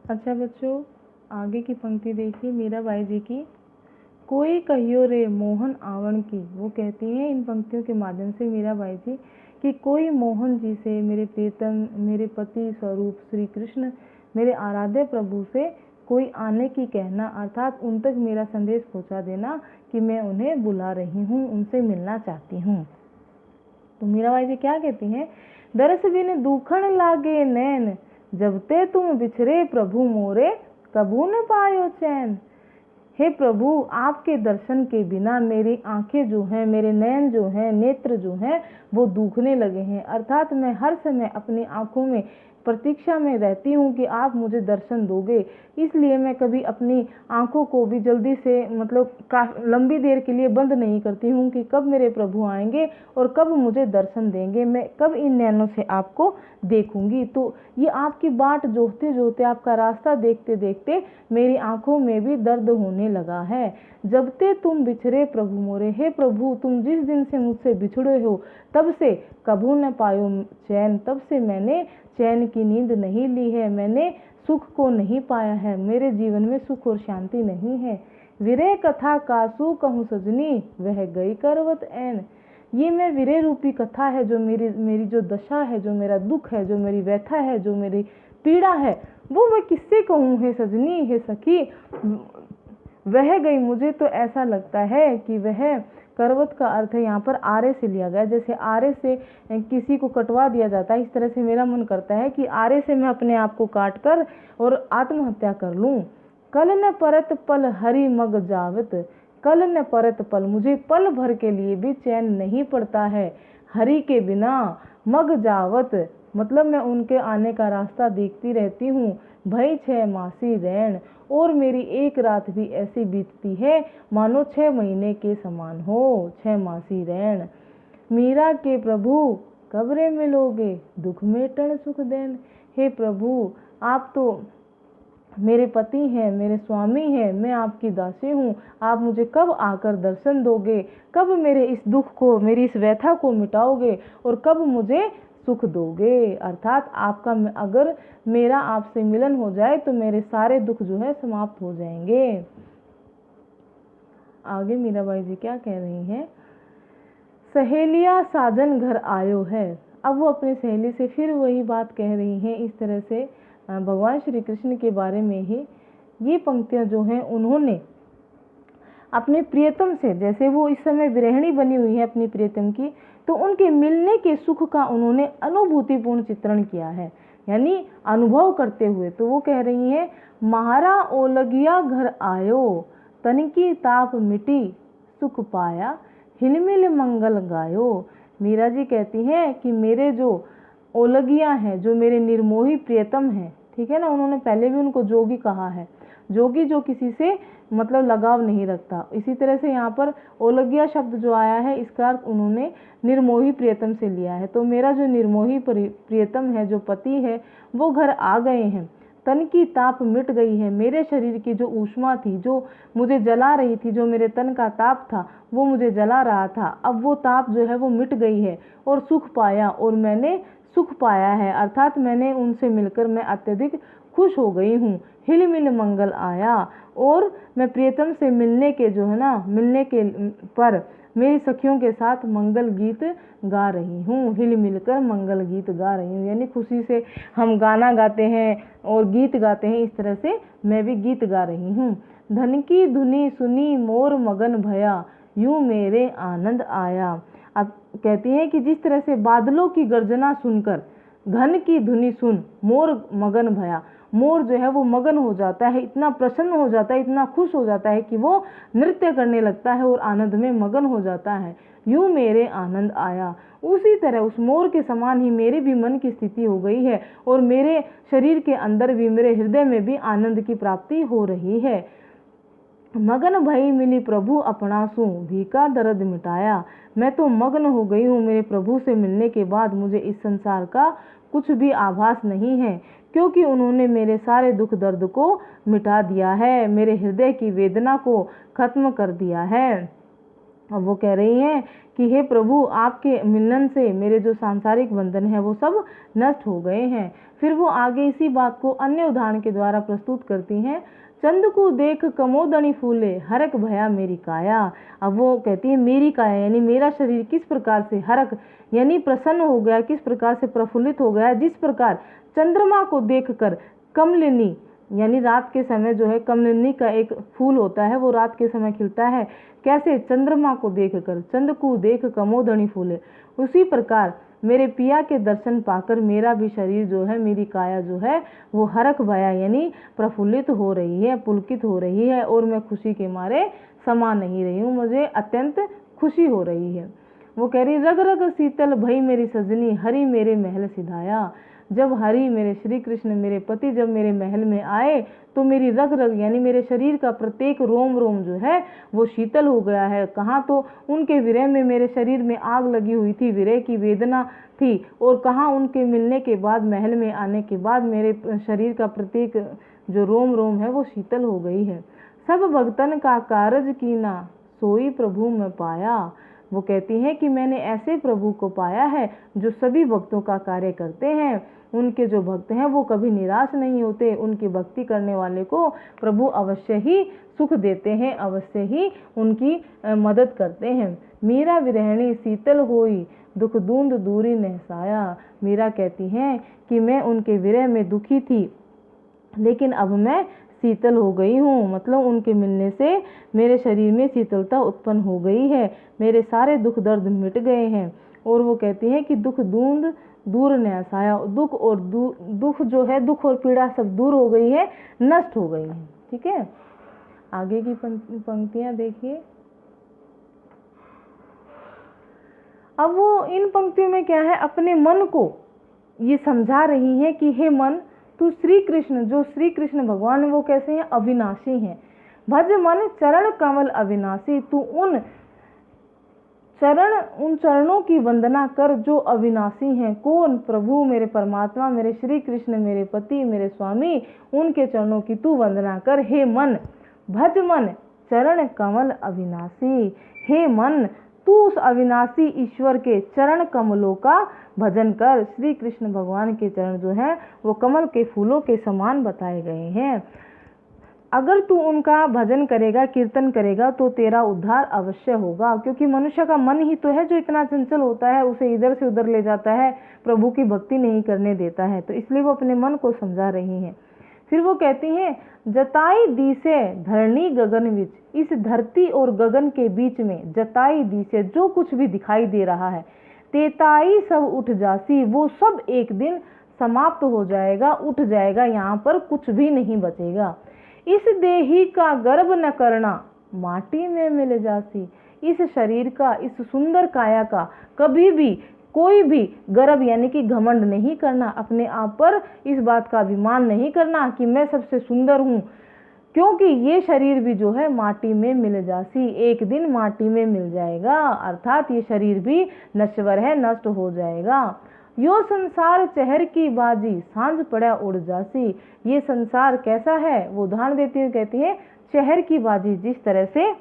अच्छा बच्चों, आगे की पंक्ति देखिए मीराबाई जी की। कोई कहियो रे मोहन आवण की। वो कहती हैं इन पंक्तियों के माध्यम से मीराबाई जी कि कोई मोहन जी से, मेरे प्रीतम, मेरे पति स्वरूप श्री कृष्ण, मेरे आराध्य प्रभु से कोई आने की कहना, अर्थात उन तक मेरा संदेश पहुंचा देना कि मैं उन्हें बुला रही हूँ, उनसे मिलना चाहती हूँ। तो मीराबाई जी क्या कहती हैं, दरस बिन दुखण लागे नैन, जब ते तुम बिछरे प्रभु मोरे, कबू न पायो चैन। हे प्रभु, आपके दर्शन के बिना मेरी आंखें जो हैं, मेरे नयन जो हैं, नेत्र जो हैं, वो दुखने लगे हैं। अर्थात मैं हर समय अपनी आंखों में प्रतीक्षा में रहती हूँ कि आप मुझे दर्शन दोगे, इसलिए मैं कभी अपनी आंखों को भी जल्दी से लंबी देर के लिए बंद नहीं करती हूँ कि कब मेरे प्रभु आएंगे और कब मुझे दर्शन देंगे, मैं कब इन नैनों से आपको देखूंगी। तो ये आपकी बाट जोहते जोहते, आपका रास्ता देखते देखते मेरी आंखों में भी दर्द होने लगा है। जब ते तुम बिछड़े प्रभु मोरे, हे प्रभु, तुम जिस दिन से मुझसे बिछड़े हो तब से कबू न पायो चैन, तब से मैंने चैन की नींद नहीं ली है, मैंने सुख को नहीं पाया है, मेरे जीवन में सुख और शांति नहीं है। विरह कथा कासू कहूँ सजनी, वह गई करवत ऐन। ये मैं विरह रूपी कथा है, जो मेरी जो दशा है, जो मेरा दुख है, जो मेरी व्यथा है, जो मेरी पीड़ा है, वो मैं किससे कहूँ हे सजनी, हे सखी। वह गई, मुझे तो ऐसा लगता है कि वह, करवत का अर्थ है यहाँ पर आरे से लिया गया, जैसे आरे से किसी को कटवा दिया जाता है, इस तरह से मेरा मन करता है कि आरे से मैं अपने आप को काट कर और आत्महत्या कर लूं। कल न परत पल हरि मग जावत, कल न परत पल, मुझे पल भर के लिए भी चैन नहीं पड़ता है हरि के बिना। मग जावत मतलब मैं उनके आने का रास्ता देखती रहती हूँ। भई 6 मासी रैन, और मेरी एक रात भी ऐसी बीतती है मानो 6 महीने के समान हो। 6 मासी रैन। मीरा के प्रभु कब्रे मिलोगे, दुख मेटन सुख देन। हे प्रभु, आप तो मेरे पति हैं, मेरे स्वामी हैं, मैं आपकी दासी हूँ, आप मुझे कब आकर दर्शन दोगे, कब मेरे इस दुख को, मेरी इस व्यथा को मिटाओगे और कब मुझे सुख दोगे। अर्थात आपका अगर मेरा आपसे मिलन हो जाए तो मेरे सारे दुख जो है समाप्त हो जाएंगे। आगे मीराबाई जी क्या कह रही हैं, सहेलिया साजन घर आयो है। अब वो अपनी सहेली से फिर वही बात कह रही हैं, इस तरह से भगवान श्री कृष्ण के बारे में ही ये पंक्तियां जो हैं उन्होंने अपने प्रियतम से, जैसे वो इस समय विरहिणी बनी हुई है अपनी प्रियतम की, तो उनके मिलने के सुख का उन्होंने अनुभूतिपूर्ण चित्रण किया है, यानी अनुभव करते हुए। तो वो कह रही हैं, महारा ओलगिया घर आयो, तन की ताप मिटी सुख पाया, हिलमिल मंगल गायो। मीरा जी कहती हैं कि मेरे जो ओलगिया हैं, जो मेरे निर्मोही प्रियतम हैं, ठीक है ना, उन्होंने पहले भी उनको जोगी कहा है, जोगी जो किसी से लगाव नहीं रखता। इसी तरह से यहाँ पर ओलगिया शब्द जो आया है, इसका अर्थ उन्होंने निर्मोही प्रियतम से लिया है। तो मेरा जो निर्मोही प्रियतम है, जो पति है, वो घर आ गए हैं। तन की ताप मिट गई है, मेरे शरीर की जो ऊष्मा थी, जो मुझे जला रही थी, जो मेरे तन का ताप था, वो मुझे जला रहा था, अब वो ताप जो है वो मिट गई है और सुख पाया, और मैंने सुख पाया है, अर्थात मैंने उनसे मिलकर मैं अत्यधिक खुश हो गई हूँ। हिल मिल मंगल आया, और मैं प्रियतम से मिलने के जो है ना, मिलने के पर मेरी सखियों के साथ मंगल गीत गा रही हूँ। हिल मिलकर मंगल गीत गा रही हूँ, यानी खुशी से हम गाना गाते हैं और गीत गाते हैं, इस तरह से मैं भी गीत गा रही हूँ। धन की धुनी सुनी मोर मगन भया, यूं मेरे आनंद आया। अब कहती हैं कि जिस तरह से बादलों की गर्जना सुनकर, घन की धुनी सुन मोर मगन भया, मोर जो है वो मगन हो जाता है, इतना प्रसन्न हो जाता है, इतना खुश हो जाता है कि वो नृत्य करने लगता है और आनंद में मगन हो जाता है। यूं मेरे आनंद आया, उसी तरह उस मोर के समान ही मेरे भी मन की स्थिति हो गई है, और मेरे शरीर के अंदर भी, मेरे हृदय में भी आनंद की प्राप्ति हो रही है। मगन भई मिली प्रभु अपनासू, भीका दर्द मिटाया। मैं तो मग्न हो गई हूँ मेरे प्रभु से मिलने के बाद, मुझे इस संसार का कुछ भी आभास नहीं है, क्योंकि उन्होंने मेरे सारे दुख दर्द को मिटा दिया है, मेरे हृदय की वेदना को खत्म कर दिया है। अब वो कह रही हैं कि हे प्रभु, आपके मिलन से मेरे जो सांसारिक बंधन है वो सब नष्ट हो गए हैं। फिर वो आगे इसी बात को अन्य उदाहरण के द्वारा प्रस्तुत करती हैं। चंद को देख कमोदनी फूले, हरक भया मेरी काया। अब वो कहती है मेरी काया यानी मेरा शरीर किस प्रकार से हरक यानी प्रसन्न हो गया, किस प्रकार से प्रफुल्लित हो गया, जिस प्रकार चंद्रमा को देखकर कमलिनी यानी रात के समय जो है कमलिनी का एक फूल होता है वो रात के समय खिलता है, कैसे चंद्रमा को देखकर, चंद को देख कमोदनी फूले, उसी प्रकार मेरे पिया के दर्शन पाकर मेरा भी शरीर जो है, मेरी काया जो है वो हरक भया यानी प्रफुल्लित हो रही है, पुलकित हो रही है और मैं खुशी के मारे समा नहीं रही हूँ, मुझे अत्यंत खुशी हो रही है। वो कह रही रग रग शीतल भई मेरी सजनी, हरि मेरे महल सिधाया। जब हरि मेरे श्री कृष्ण मेरे पति जब मेरे महल में आए तो मेरी रग रग यानी मेरे शरीर का प्रत्येक रोम रोम जो है वो शीतल हो गया है। कहाँ तो उनके विरह में मेरे शरीर में आग लगी हुई थी, विरह की वेदना थी, और कहाँ उनके मिलने के बाद, महल में आने के बाद मेरे शरीर का प्रत्येक जो रोम रोम है वो शीतल हो गई है। सब भक्तन का कारज कीना, सोई प्रभु मैं पाया। वो कहती हैं कि मैंने ऐसे प्रभु को पाया है जो सभी भक्तों का कार्य करते हैं। उनके जो भक्त हैं वो कभी निराश नहीं होते, उनकी भक्ति करने वाले को प्रभु अवश्य ही सुख देते हैं, अवश्य ही उनकी मदद करते हैं। मीरा विरहणी शीतल होई, दुख दूंद दूरी नहसाया। मीरा कहती हैं कि मैं उनके विरह में दुखी थी, लेकिन अब मैं शीतल हो गई हूँ, मतलब उनके मिलने से मेरे शरीर में शीतलता उत्पन्न हो गई है, मेरे सारे दुख दर्द मिट गए हैं। और वो कहती हैं कि दुख दूंद दूर नहसाया, दुख और दुख जो है, दुख और पीड़ा सब दूर हो गई है, नष्ट हो गई है। ठीक है, आगे की पंक्तियां देखिए। अब वो इन पंक्तियों में क्या है, अपने मन को ये समझा रही है कि हे मन, तू श्री कृष्ण, जो श्री कृष्ण भगवान वो कैसे हैं, अविनाशी हैं। भज मन चरण कमल अविनाशी, तू उन चरणों की वंदना कर जो अविनाशी हैं। कौन? प्रभु मेरे परमात्मा, मेरे श्री कृष्ण, मेरे पति, मेरे स्वामी, उनके चरणों की तू वंदना कर। हे मन, भज मन चरण कमल अविनाशी, हे मन तू उस अविनाशी ईश्वर के चरण कमलों का भजन कर। श्री कृष्ण भगवान के चरण जो हैं वो कमल के फूलों के समान बताए गए हैं। अगर तू उनका भजन करेगा, कीर्तन करेगा तो तेरा उद्धार अवश्य होगा, क्योंकि मनुष्य का मन ही तो है जो इतना चंचल होता है, उसे इधर से उधर ले जाता है, प्रभु की भक्ति नहीं करने देता है। तो इसलिए वो अपने मन को समझा रही हैं। फिर वो कहती हैं, जताई दी से धरणी गगन विच, इस धरती और गगन के बीच में जताई दी से जो कुछ भी दिखाई दे रहा है, तेताई सब उठ जासी, वो सब एक दिन समाप्त हो जाएगा, उठ जाएगा, यहाँ पर कुछ भी नहीं बचेगा। इस देही का गर्भ न करना, माटी में मिल जासी, इस शरीर का, इस सुंदर काया का कभी भी कोई भी गर्व यानी कि घमंड नहीं करना, अपने आप पर इस बात का अभिमान नहीं करना कि मैं सबसे सुंदर हूँ, क्योंकि ये शरीर भी जो है माटी में मिल जासी, एक दिन माटी में मिल जाएगा, अर्थात ये शरीर भी नश्वर है, नष्ट हो जाएगा। यो संसार चहर की बाजी, सांझ पड़ा उड़ जासी, ये संसार कैसा है, वो उदाहरण देती हुई कहती है चहर की बाजी, जिस तरह से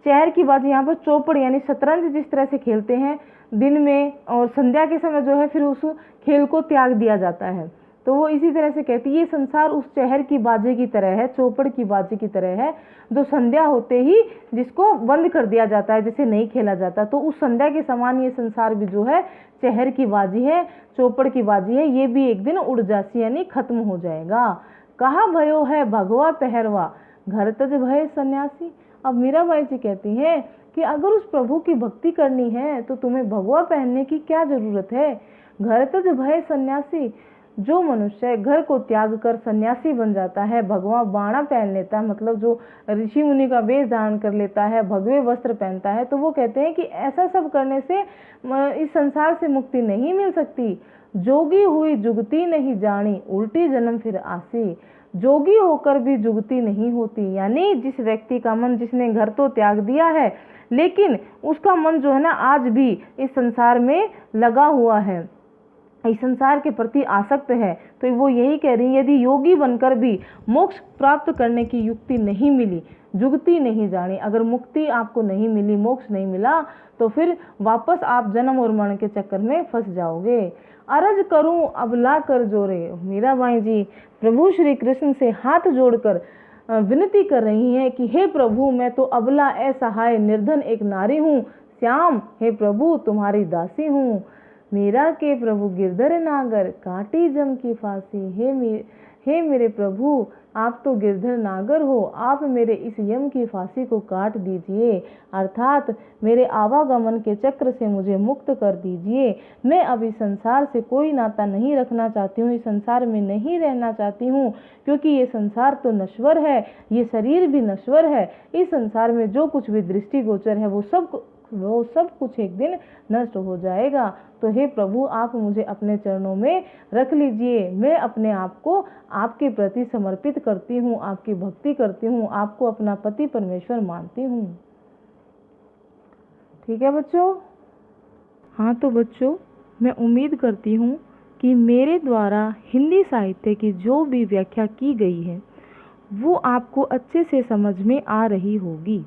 चहर की बाजी यहाँ पर चौपड़ यानी शतरंज जिस तरह से खेलते हैं दिन में, और संध्या के समय जो है फिर उस खेल को त्याग दिया जाता है, तो वो इसी तरह से कहती है ये संसार उस चहर की बाजी की तरह है, चौपड़ की बाजी की तरह है, जो संध्या होते ही जिसको बंद कर दिया जाता है, जिसे नहीं खेला जाता, तो उस संध्या के समान ये संसार भी जो है चहर की बाजी है, चौपड़ की बाजी है, ये भी एक दिन उड़ जासी यानी खत्म हो जाएगा। कहा भयो है भगवा पहरवा, घर तज भय सन्यासी। अब मीराबाई जी कहती हैं कि अगर उस प्रभु की भक्ति करनी है तो तुम्हें भगवा पहनने की क्या जरूरत है। घर तज भय सन्यासी, जो मनुष्य घर को त्याग कर सन्यासी बन जाता है, भगवा बाणा पहन लेता है, मतलब जो ऋषि मुनि का वेश धारण कर लेता है, भगवे वस्त्र पहनता है, तो वो कहते हैं कि ऐसा सब करने से इस संसार से मुक्ति नहीं मिल सकती। जोगी हुई जुगती नहीं जानी, उल्टी जन्म फिर आसी। जोगी होकर भी जुगती नहीं होती, यानी जिस व्यक्ति का मन, जिसने घर तो त्याग दिया है लेकिन उसका मन जो है ना आज भी इस संसार में लगा हुआ है, इस संसार के प्रति आसक्त है, तो वो यही कह रही है यदि योगी बनकर भी मोक्ष प्राप्त करने की युक्ति नहीं मिली, जुगती नहीं जानी। अगर मुक्ति आपको नहीं मिली, मोक्ष नहीं मिला, तो फिर वापस आप जन्म और मरण के चक्कर में फंस जाओगे। अरज करूं अबला कर जोरे, मीराबाई जी प्रभु श्री कृष्ण से हाथ जोड़कर विनती कर रही हैं कि हे प्रभु, मैं तो अबला, असहाय, निर्धन एक नारी हूँ। श्याम, हे प्रभु तुम्हारी दासी हूँ। मीरा के प्रभु गिरधर नागर, काटी जम की फांसी। हे मेरे प्रभु, आप तो गिरधर नागर हो, आप मेरे इस यम की फांसी को काट दीजिए, अर्थात मेरे आवागमन के चक्र से मुझे मुक्त कर दीजिए। मैं अब इस संसार से कोई नाता नहीं रखना चाहती हूँ, इस संसार में नहीं रहना चाहती हूँ, क्योंकि ये संसार तो नश्वर है, ये शरीर भी नश्वर है। इस संसार में जो कुछ भी दृष्टिगोचर है वो सब कुछ एक दिन नष्ट हो जाएगा। तो हे प्रभु, आप मुझे अपने चरणों में रख लीजिए। मैं अपने आप को आपके प्रति समर्पित करती हूँ, आपकी भक्ति करती हूँ, आपको अपना पति परमेश्वर मानती हूँ। ठीक है बच्चों? हाँ तो बच्चों, मैं उम्मीद करती हूँ कि मेरे द्वारा हिंदी साहित्य की जो भी व्याख्या की गई है वो आपको अच्छे से समझ में आ रही होगी।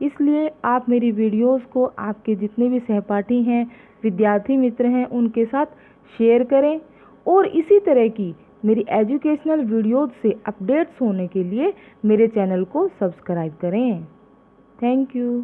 इसलिए आप मेरी वीडियोस को आपके जितने भी सहपाठी हैं, विद्यार्थी मित्र हैं, उनके साथ शेयर करें और इसी तरह की मेरी एजुकेशनल वीडियोस से अपडेट्स होने के लिए मेरे चैनल को सब्सक्राइब करें। Thank you.